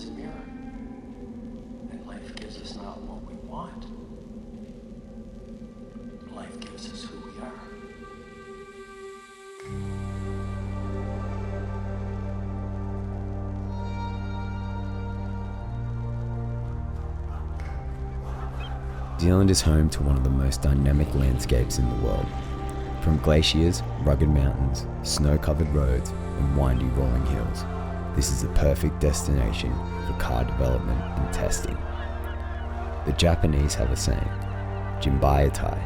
this mirror. And life gives us not what we want. Life gives us who we are. New Zealand is home to one of the most dynamic landscapes in the world. From glaciers, rugged mountains, snow-covered roads, and windy rolling hills, this is the perfect destination for car development and testing. The Japanese have a saying, "Jimbayatai,"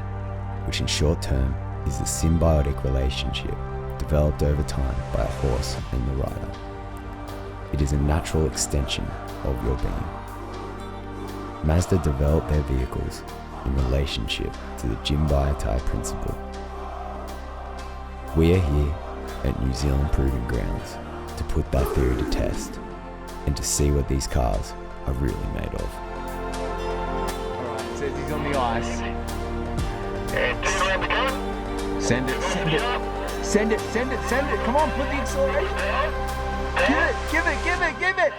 which in short term is the symbiotic relationship developed over time by a horse and the rider. It is a natural extension of your being. Mazda developed their vehicles in relationship to the Jimbayatai principle. We are here at New Zealand Proving Grounds to put that theory to test and to see what these cars are really made of. Alright, says he's on the ice. Send it, send it. Send it, send it, send it. Come on, put the acceleration. Give it, give it, give it, give it.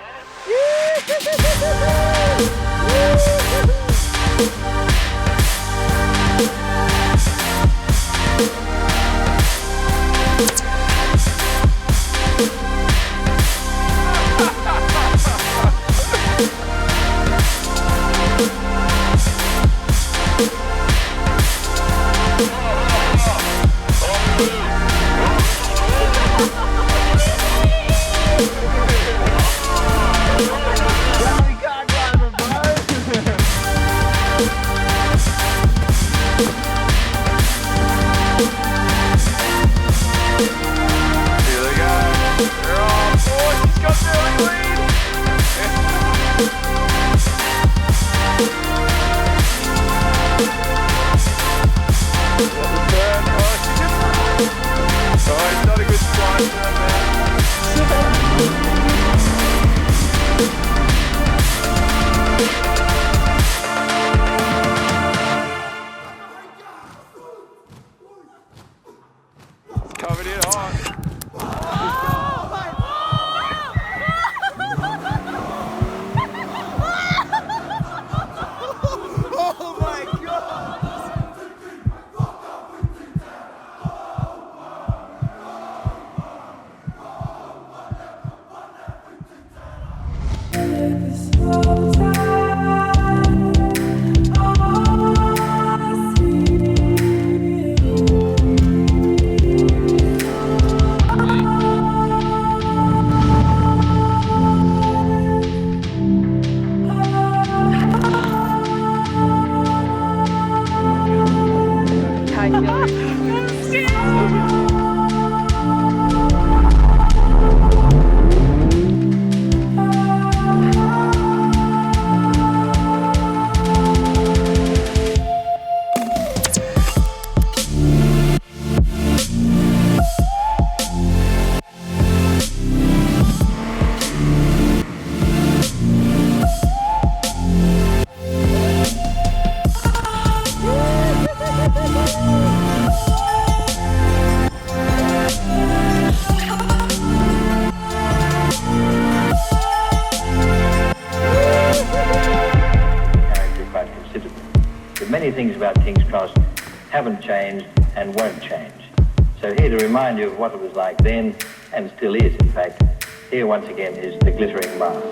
Covered it hard. Many things about King's Cross haven't changed and won't change. So here to remind you of what it was like then, and still is in fact, here once again is the Glittering Mile.